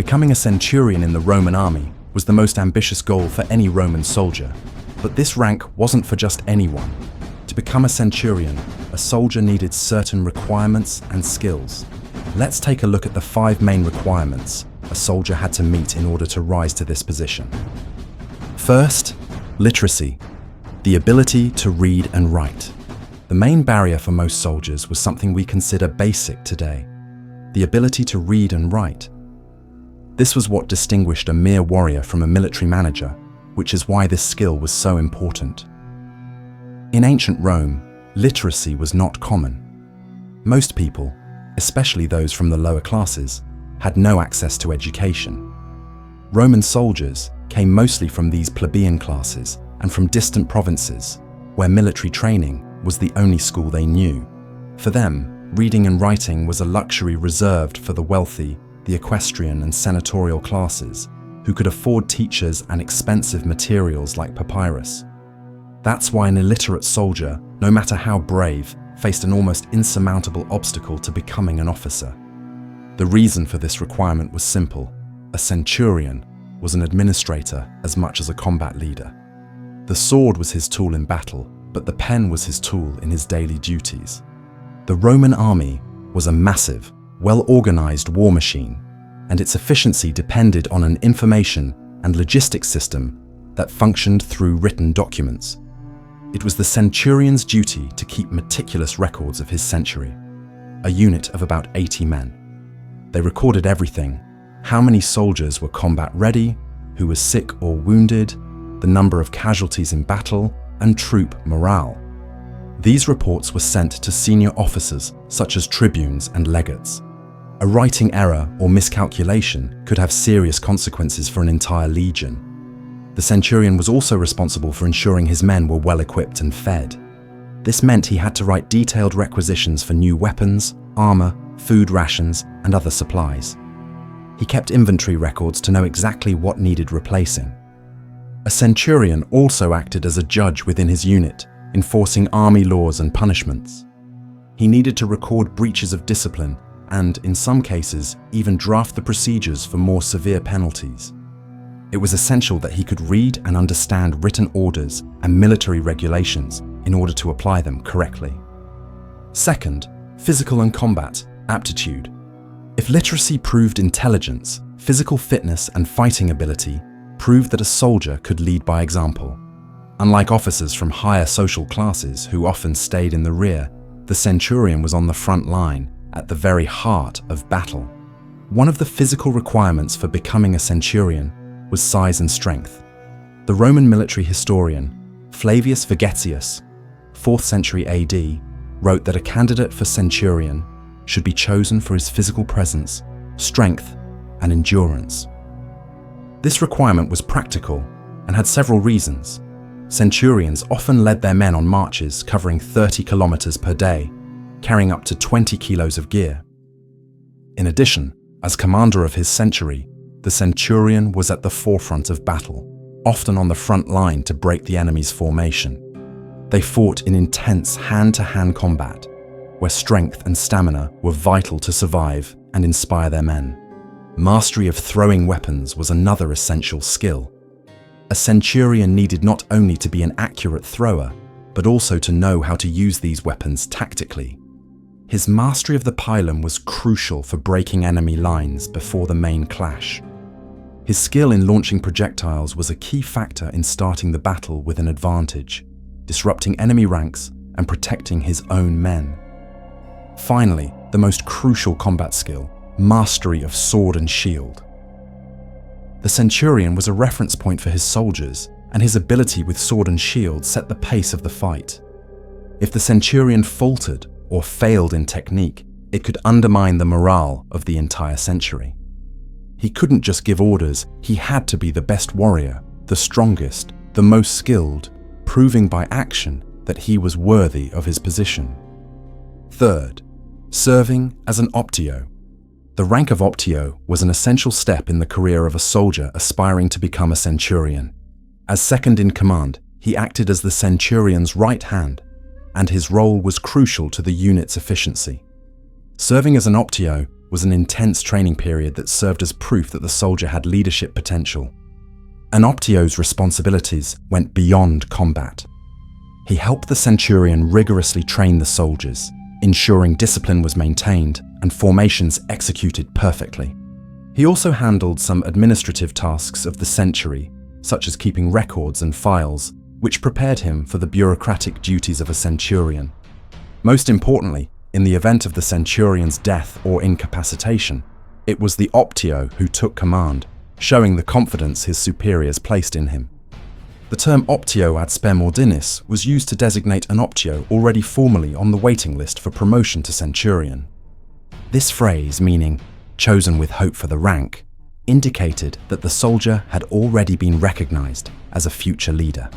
Becoming a centurion in the Roman army was the most ambitious goal for any Roman soldier. But this rank wasn't for just anyone. To become a centurion, a soldier needed certain requirements and skills. Let's take a look at the 5 main requirements a soldier had to meet in order to rise to this position. First, literacy, the ability to read and write. The main barrier for most soldiers was something we consider basic today, the ability to read and write. This was what distinguished a mere warrior from a military manager, which is why this skill was so important. In ancient Rome, literacy was not common. Most people, especially those from the lower classes, had no access to education. Roman soldiers came mostly from these plebeian classes and from distant provinces, where military training was the only school they knew. For them, reading and writing was a luxury reserved for the wealthy, the equestrian and senatorial classes, who could afford teachers and expensive materials like papyrus. That's why an illiterate soldier, no matter how brave, faced an almost insurmountable obstacle to becoming an officer. The reason for this requirement was simple. A centurion was an administrator as much as a combat leader. The sword was his tool in battle, but the pen was his tool in his daily duties. The Roman army was a massive, well-organized war machine, and its efficiency depended on an information and logistics system that functioned through written documents. It was the centurion's duty to keep meticulous records of his century, a unit of about 80 men. They recorded everything: how many soldiers were combat ready, who was sick or wounded, the number of casualties in battle, and troop morale. These reports were sent to senior officers such as tribunes and legates. A writing error or miscalculation could have serious consequences for an entire legion. The centurion was also responsible for ensuring his men were well equipped and fed. This meant he had to write detailed requisitions for new weapons, armor, food rations, and other supplies. He kept inventory records to know exactly what needed replacing. A centurion also acted as a judge within his unit, enforcing army laws and punishments. He needed to record breaches of discipline and, in some cases, even draft the procedures for more severe penalties. It was essential that he could read and understand written orders and military regulations in order to apply them correctly. Second, physical and combat aptitude. If literacy proved intelligence, physical fitness and fighting ability proved that a soldier could lead by example. Unlike officers from higher social classes who often stayed in the rear, the centurion was on the front line, at the very heart of battle. One of the physical requirements for becoming a centurion was size and strength. The Roman military historian, Flavius Vegetius, 4th century AD, wrote that a candidate for centurion should be chosen for his physical presence, strength, and endurance. This requirement was practical and had several reasons. Centurions often led their men on marches covering 30 kilometers per day, carrying up to 20 kilos of gear. In addition, as commander of his century, the centurion was at the forefront of battle, often on the front line to break the enemy's formation. They fought in intense hand-to-hand combat, where strength and stamina were vital to survive and inspire their men. Mastery of throwing weapons was another essential skill. A centurion needed not only to be an accurate thrower, but also to know how to use these weapons tactically. His mastery of the pilum was crucial for breaking enemy lines before the main clash. His skill in launching projectiles was a key factor in starting the battle with an advantage, disrupting enemy ranks and protecting his own men. Finally, the most crucial combat skill, mastery of sword and shield. The centurion was a reference point for his soldiers, and his ability with sword and shield set the pace of the fight. If the centurion faltered or failed in technique, it could undermine the morale of the entire century. He couldn't just give orders, he had to be the best warrior, the strongest, the most skilled, proving by action that he was worthy of his position. Third, serving as an optio. The rank of optio was an essential step in the career of a soldier aspiring to become a centurion. As second in command, he acted as the centurion's right hand, and his role was crucial to the unit's efficiency. Serving as an optio was an intense training period that served as proof that the soldier had leadership potential. An optio's responsibilities went beyond combat. He helped the Centurion rigorously train the soldiers, ensuring discipline was maintained and formations executed perfectly. He also handled some administrative tasks of the century, such as keeping records and files, which prepared him for the bureaucratic duties of a centurion. Most importantly, in the event of the centurion's death or incapacitation, it was the optio who took command, showing the confidence his superiors placed in him. The term optio ad spem ordinis was used to designate an optio already formally on the waiting list for promotion to centurion. This phrase, meaning chosen with hope for the rank, indicated that the soldier had already been recognized as a future leader.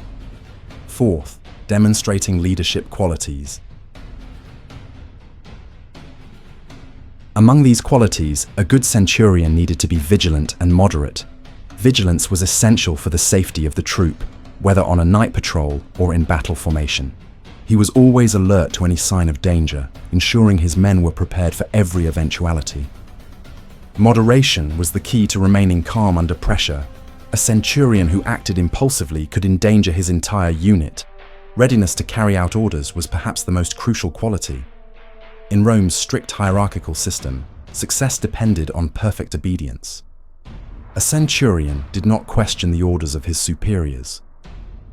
Fourth, demonstrating leadership qualities. Among these qualities, a good centurion needed to be vigilant and moderate. Vigilance was essential for the safety of the troop, whether on a night patrol or in battle formation. He was always alert to any sign of danger, ensuring his men were prepared for every eventuality. Moderation was the key to remaining calm under pressure. A centurion who acted impulsively could endanger his entire unit. Readiness to carry out orders was perhaps the most crucial quality. In Rome's strict hierarchical system, success depended on perfect obedience. A centurion did not question the orders of his superiors.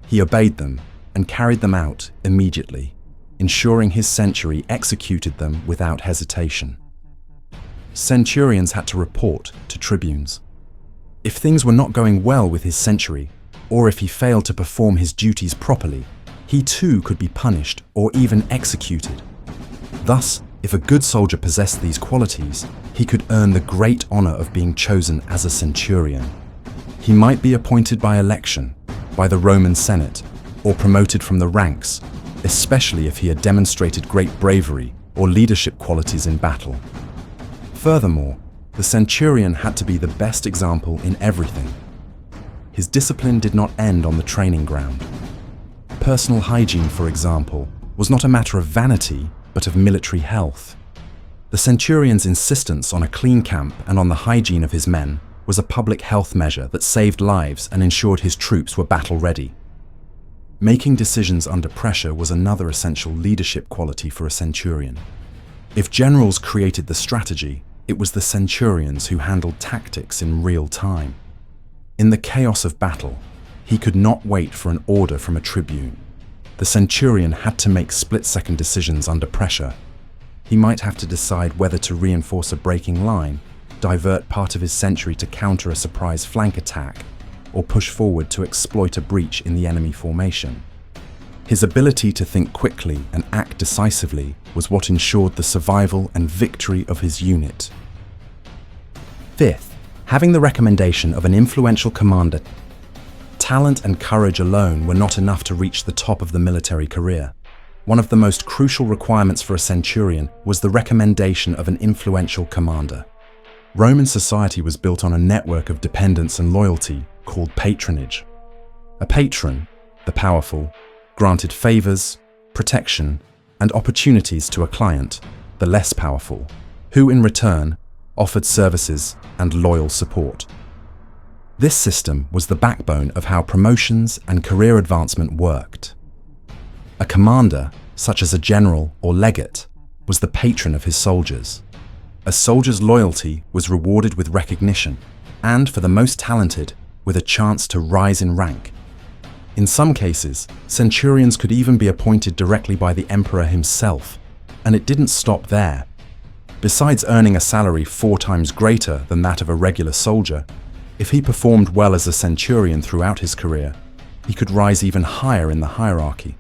He obeyed them and carried them out immediately, ensuring his century executed them without hesitation. Centurions had to report to tribunes. If things were not going well with his century, or if he failed to perform his duties properly, he too could be punished or even executed. Thus, if a good soldier possessed these qualities, he could earn the great honor of being chosen as a centurion. He might be appointed by election, by the Roman Senate, or promoted from the ranks, especially if he had demonstrated great bravery or leadership qualities in battle. Furthermore, the centurion had to be the best example in everything. His discipline did not end on the training ground. Personal hygiene, for example, was not a matter of vanity, but of military health. The centurion's insistence on a clean camp and on the hygiene of his men was a public health measure that saved lives and ensured his troops were battle-ready. Making decisions under pressure was another essential leadership quality for a centurion. If generals created the strategy, it was the centurions who handled tactics in real time. In the chaos of battle, he could not wait for an order from a tribune. The centurion had to make split-second decisions under pressure. He might have to decide whether to reinforce a breaking line, divert part of his century to counter a surprise flank attack, or push forward to exploit a breach in the enemy formation. His ability to think quickly and act decisively was what ensured the survival and victory of his unit. Fifth, having the recommendation of an influential commander. Talent and courage alone were not enough to reach the top of the military career. One of the most crucial requirements for a centurion was the recommendation of an influential commander. Roman society was built on a network of dependence and loyalty called patronage. A patron, the powerful, granted favors, protection, and opportunities to a client, the less powerful, who in return offered services and loyal support. This system was the backbone of how promotions and career advancement worked. A commander, such as a general or legate, was the patron of his soldiers. A soldier's loyalty was rewarded with recognition, and for the most talented, with a chance to rise in rank. In some cases, centurions could even be appointed directly by the emperor himself, and it didn't stop there. Besides earning a salary 4 times greater than that of a regular soldier, if he performed well as a centurion throughout his career, he could rise even higher in the hierarchy.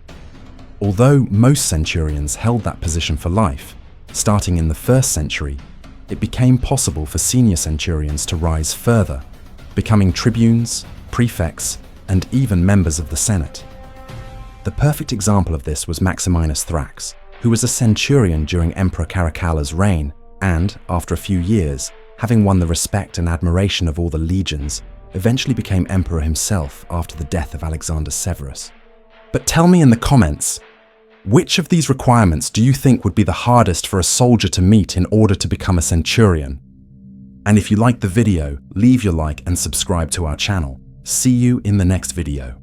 Although most centurions held that position for life, starting in the 1st century, it became possible for senior centurions to rise further, becoming tribunes, prefects, and even members of the Senate. The perfect example of this was Maximinus Thrax, who was a centurion during Emperor Caracalla's reign and, after a few years, having won the respect and admiration of all the legions, eventually became emperor himself after the death of Alexander Severus. But tell me in the comments, Which of these requirements do you think would be the hardest for a soldier to meet in order to become a centurion? And if you liked the video, leave your like and subscribe to our channel. See you in the next video.